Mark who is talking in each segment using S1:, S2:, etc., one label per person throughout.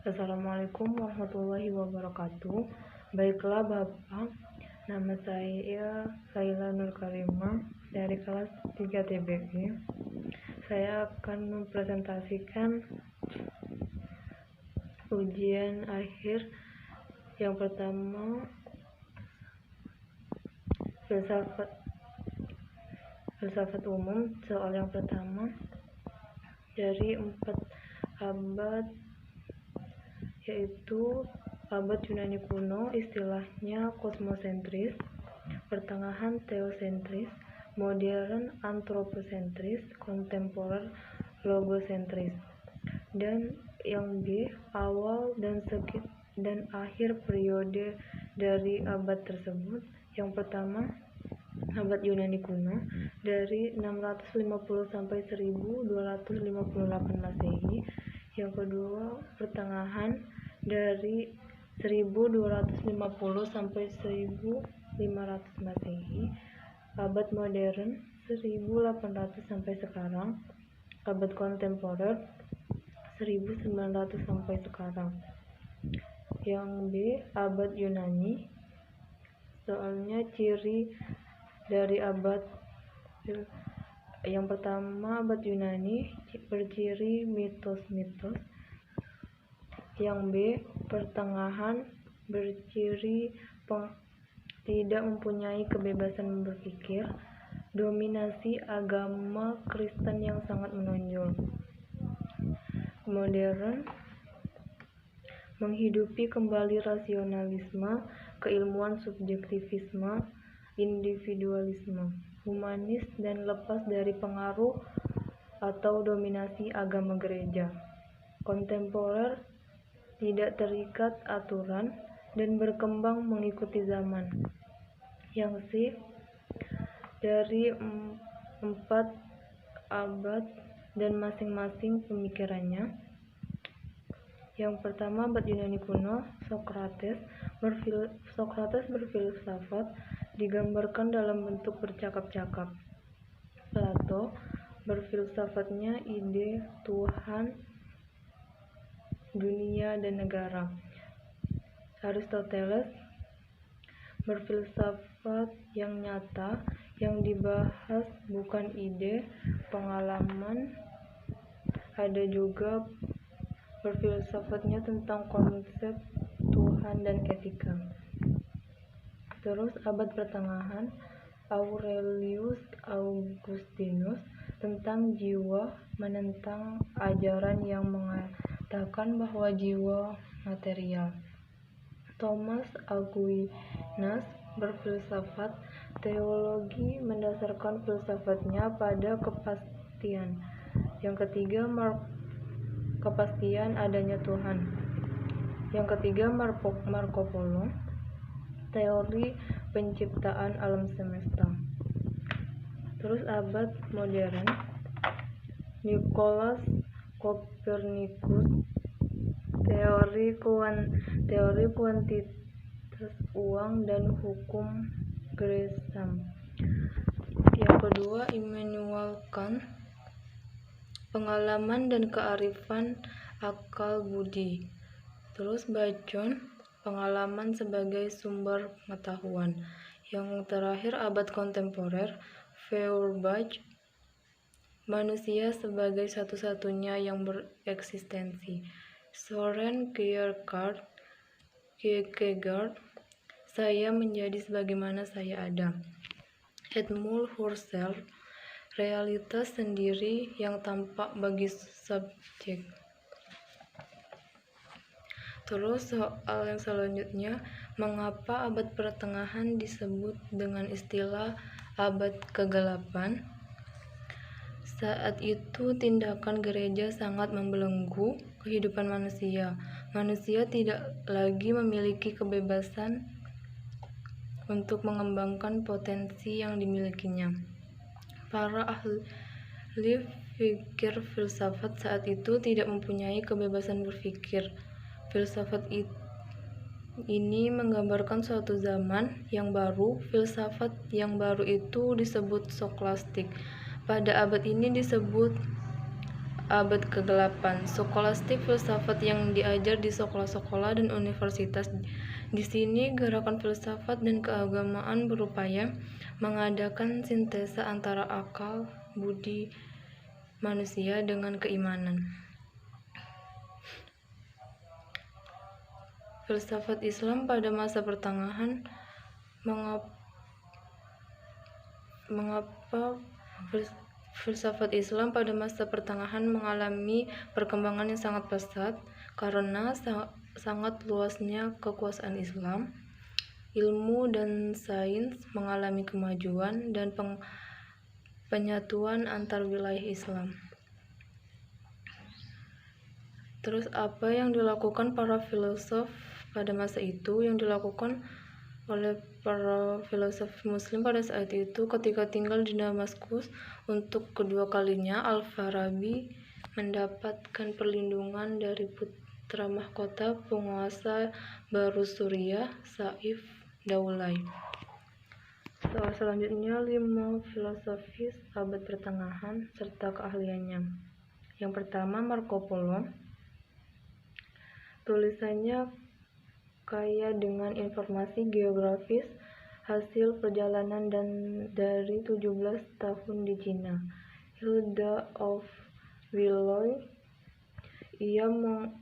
S1: Assalamualaikum warahmatullahi wabarakatuh. Baiklah Bapak, nama saya Laila Nur Karimah dari kelas 3 TBI. Saya akan mempresentasikan ujian akhir yang pertama, filsafat umum. Soal yang pertama dari 4 abad, yaitu abad Yunani kuno, istilahnya kosmosentris, pertengahan teosentris, modern antroposentris, kontemporer logosentris. Dan yang B, awal dan akhir periode dari abad tersebut. Yang pertama, abad Yunani kuno dari 650 sampai 1258 Masehi. Yang kedua, pertengahan dari 1250 sampai 1500 Masehi. Abad modern 1800 sampai sekarang. Abad kontemporer 1900 sampai sekarang. Yang B, abad Yunani. Soalnya ciri dari abad yang pertama, abad Yunani berciri mitos-mitos. Yang B, pertengahan berciri tidak mempunyai kebebasan berpikir, dominasi agama Kristen yang sangat menonjol. Modern menghidupi kembali rasionalisme, keilmuan subjektivisme, individualisme, humanis dan lepas dari pengaruh atau dominasi agama gereja. Kontemporer tidak terikat aturan dan berkembang mengikuti zaman. Yang C, dari 4 abad dan masing-masing pemikirannya. Yang pertama, abad Yunani kuno, Sokrates berfilsafat digambarkan dalam bentuk bercakap-cakap. Plato berfilsafatnya ide Tuhan, dunia, dan negara. Aristoteles berfilsafat yang nyata, yang dibahas bukan ide, pengalaman. Ada juga berfilsafatnya tentang konsep Tuhan dan etika. Terus abad pertengahan, Aurelius Augustinus tentang jiwa, menentang ajaran yang mengatakan bahwa jiwa material. Thomas Aquinas berfilsafat teologi, mendasarkan filsafatnya pada kepastian. Yang ketiga, kepastian adanya Tuhan. Yang ketiga, Marco Polo, teori penciptaan alam semesta. Terus abad modern, Nicolaus Copernicus, teori kuantitas uang dan hukum Gresham. Yang kedua, Immanuel Kant, pengalaman dan kearifan akal budi. Terus Bacon, pengalaman sebagai sumber pengetahuan. Yang terakhir, abad kontemporer, Feuerbach, manusia sebagai satu-satunya yang bereksistensi. Soren Kierkegaard, saya menjadi sebagaimana saya ada. Edmund Husserl, realitas sendiri yang tampak bagi subjek. Terus soal yang selanjutnya, mengapa abad pertengahan disebut dengan istilah abad kegelapan? Saat itu tindakan gereja sangat membelenggu kehidupan manusia. Manusia tidak lagi memiliki kebebasan untuk mengembangkan potensi yang dimilikinya. Para ahli fikir filsafat saat itu tidak mempunyai kebebasan berpikir. Filsafat ini menggambarkan suatu zaman yang baru. Filsafat yang baru itu disebut skolastik. Pada abad ini disebut abad ke-8. Skolastik filsafat yang diajar di sekolah-sekolah dan universitas. Di sini gerakan filsafat dan keagamaan berupaya mengadakan sintesa antara akal budi manusia dengan keimanan. Filsafat Islam pada masa pertengahan. Mengapa filsafat Islam pada masa pertengahan mengalami perkembangan yang sangat pesat? Karena sangat luasnya kekuasaan Islam, ilmu dan sains mengalami kemajuan dan penyatuan antar wilayah Islam. Terus apa yang dilakukan para filosof pada masa itu? Yang dilakukan oleh para filosof muslim pada saat itu ketika tinggal di Damaskus untuk kedua kalinya, Al-Farabi mendapatkan perlindungan dari putra mahkota penguasa baru Suriah, Saif Daulay. Soal selanjutnya, 5 filosofis abad pertengahan serta keahliannya. Yang pertama, Marco Polo. Tulisannya kaya dengan informasi geografis hasil perjalanan dan dari 17 tahun di Cina. Hilda of Villoy, ia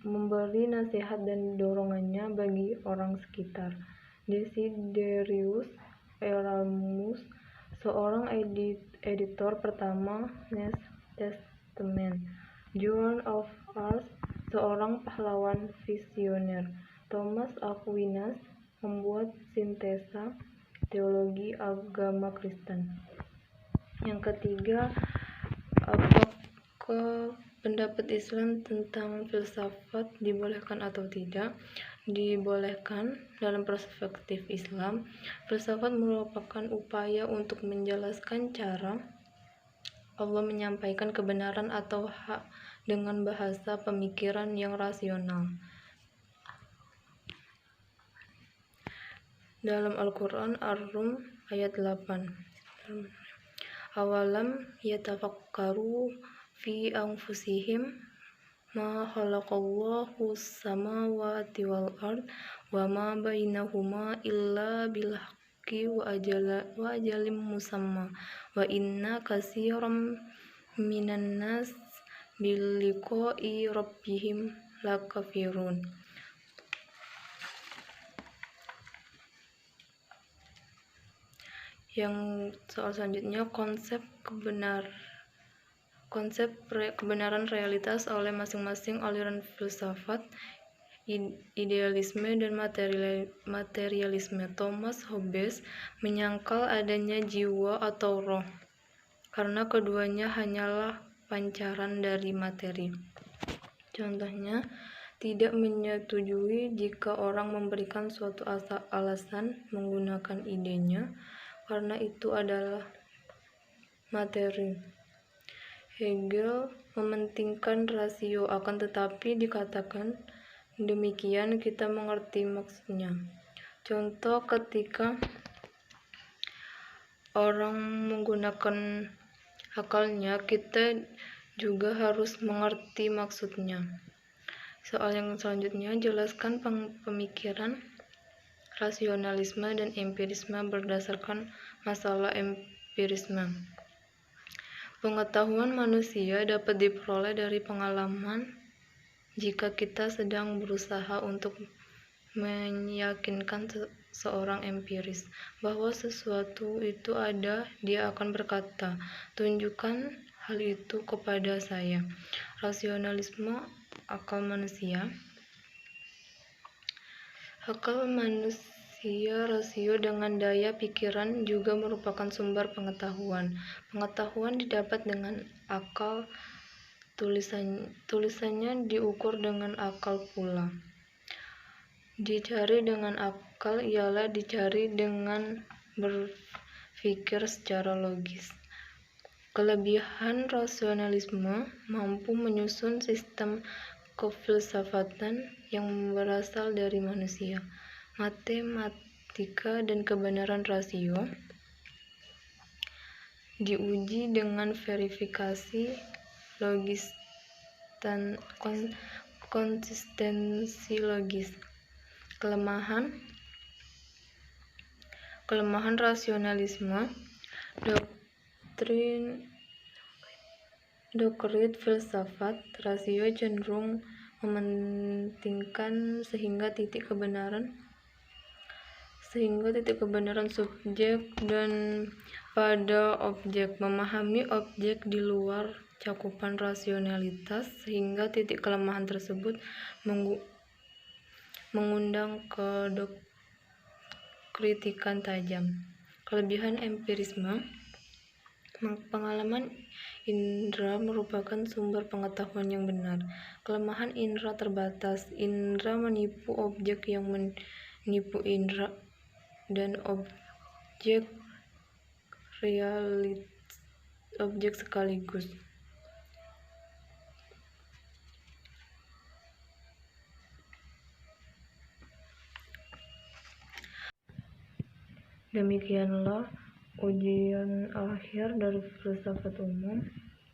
S1: memberi nasihat dan dorongannya bagi orang sekitar. Desiderius Erasmus, seorang editor pertama New Testament. Joan of Arc, seorang pahlawan visioner. Thomas Aquinas membuat sintesa teologi agama Kristen. Yang ketiga, apakah pendapat Islam tentang filsafat dibolehkan atau tidak? Dibolehkan. Dalam perspektif Islam, filsafat merupakan upaya untuk menjelaskan cara Allah menyampaikan kebenaran atau hak dengan bahasa pemikiran yang rasional. Dalam Al-Quran Ar-Rum ayat 8, awalam yatafakkaru fi anfusihim ma khalaqallahu samawati wal ard wa ma bainahuma illa bil haqqi wa ajalim musamma wa inna katsiran minan nas bil liqa'i rabbihim lakafirun. Yang soal selanjutnya, konsep kebenaran realitas oleh masing-masing aliran filsafat, idealisme dan materialisme. Thomas Hobbes menyangkal adanya jiwa atau roh, karena keduanya hanyalah pancaran dari materi. Contohnya, tidak menyetujui jika orang memberikan suatu alasan menggunakan idenya, karena itu adalah materi. Hegel mementingkan rasio, akan tetapi dikatakan demikian kita mengerti maksudnya. Contoh, ketika orang menggunakan akalnya, kita juga harus mengerti maksudnya. Soal yang selanjutnya, jelaskan pemikiran rasionalisme dan empirisme berdasarkan masalah empirisme. Pengetahuan manusia dapat diperoleh dari pengalaman. Jika kita sedang berusaha untuk meyakinkan seorang empiris bahwa sesuatu itu ada, dia akan berkata, "Tunjukkan hal itu kepada saya." Rasionalisme, akal manusia. Akal manusia, rasio dengan daya pikiran juga merupakan sumber pengetahuan. Pengetahuan didapat dengan akal, tulisannya diukur dengan akal pula. Dicari dengan akal ialah dicari dengan berpikir secara logis. Kelebihan rasionalisme mampu menyusun sistem kefilsafatan yang berasal dari manusia, matematika dan kebenaran rasio diuji dengan verifikasi logistik konsistensi logis. Kelemahan rasionalisme. Doktrin filsafat rasio cenderung mementingkan sehingga titik kebenaran subjek dan pada objek, memahami objek di luar cakupan rasionalitas, sehingga titik kelemahan tersebut mengundang kritikan tajam. Kelebihan empirisme. Pengalaman indera merupakan sumber pengetahuan yang benar. Kelemahan indera terbatas. Indera menipu objek yang menipu indera, dan objek sekaligus. Demikianlah ujian akhir dari filsafat umum.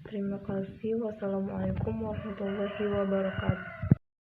S1: Terima kasih. Wassalamualaikum warahmatullahi wabarakatuh.